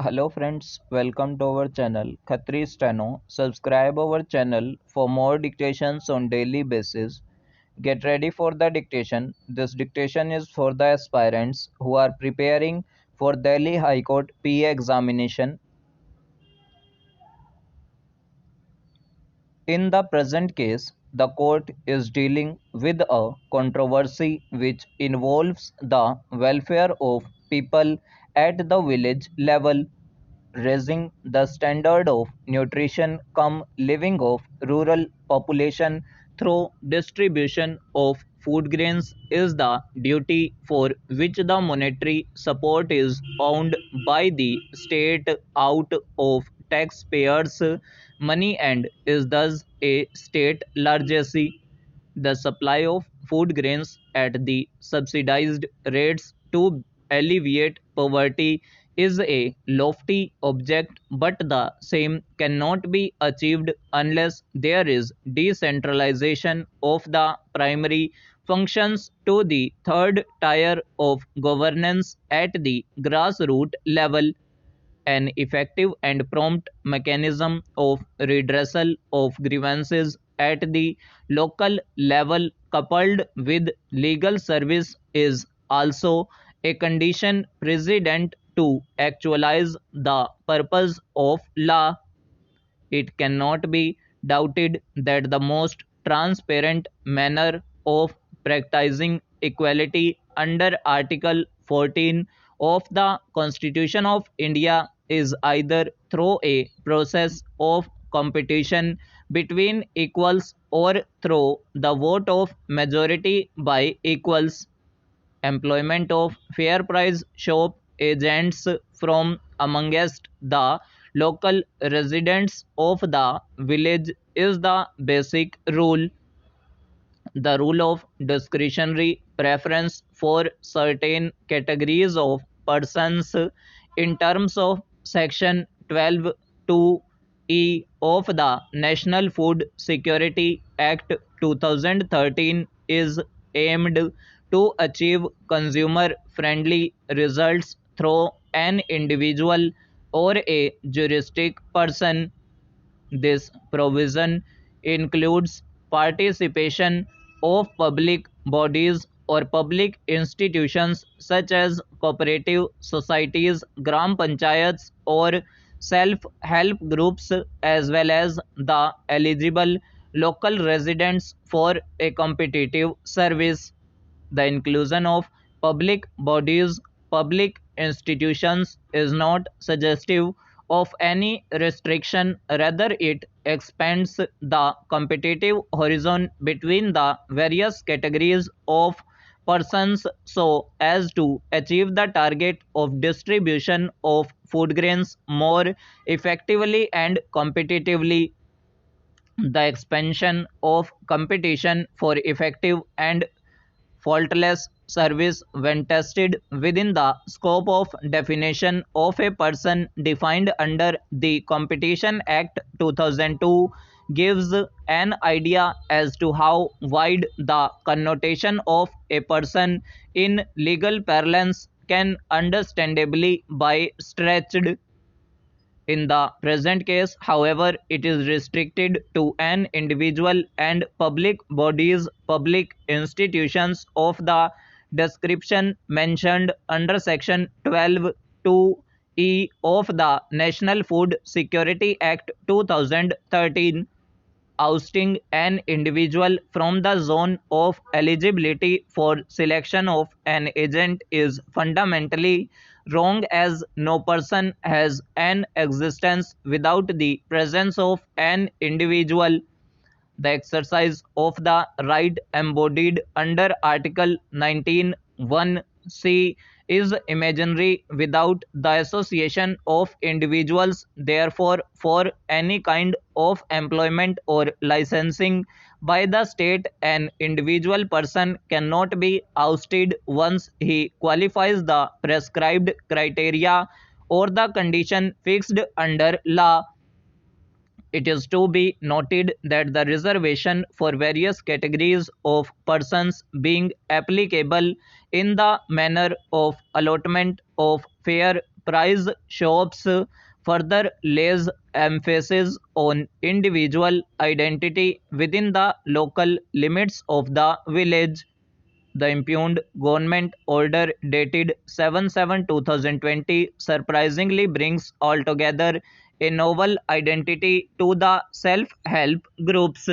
Hello friends, welcome to our channel Khatri Steno. Subscribe our channel for more dictations on daily basis. Get ready for the dictation. This dictation is for the aspirants who are preparing for Delhi High Court PA examination. In the present case, the court is dealing with a controversy which involves the welfare of people at the village level. Raising the standard of nutrition cum living of rural population through distribution of food grains is the duty for which the monetary support is owned by the state out of taxpayers' money and is thus a state legacy. The supply of food grains at the subsidized rates to alleviate poverty is a lofty object, but the same cannot be achieved unless there is decentralization of the primary functions to the third tier of governance at the grassroots level. An effective and prompt mechanism of redressal of grievances at the local level coupled with legal service is also a condition precedent to actualize the purpose of law. It cannot be doubted that the most transparent manner of practicing equality under Article 14 of the Constitution of India is either through a process of competition between equals or through the vote of majority by equals. Employment of fair price shop agents from amongst the local residents of the village is the basic rule. The rule of discretionary preference for certain categories of persons in terms of section 12(2)(e) of the National Food Security Act 2013 is aimed to achieve consumer friendly results through an individual or a juristic person. This provision includes participation of public bodies or public institutions such as cooperative societies, gram panchayats, or self-help groups, as well as the eligible local residents for a competitive service. The inclusion of public bodies, public institutions is not suggestive of any restriction, rather, it expands the competitive horizon between the various categories of persons so as to achieve the target of distribution of food grains more effectively and competitively. The expansion of competition for effective and faultless service when tested within the scope of definition of a person defined under the Competition Act 2002 gives an idea as to how wide the connotation of a person in legal parlance can understandably be stretched. In the present case, however, it is restricted to an individual and public bodies, public institutions of the description mentioned under section 12(2)(e) of the National Food Security Act 2013. Ousting an individual from the zone of eligibility for selection of an agent is fundamentally wrong, as no person has an existence without the presence of an individual. The exercise of the right embodied under Article 19(1)(c) is imaginary without the association of individuals. Therefore, for any kind of employment or licensing by the state, an individual person cannot be ousted once he qualifies the prescribed criteria or the condition fixed under law. It is to be noted that the reservation for various categories of persons being applicable in the manner of allotment of fair price shops further lays emphasis on individual identity within the local limits of the village. The impugned government order dated 7/7/2020 surprisingly brings altogether a novel identity to the self-help groups.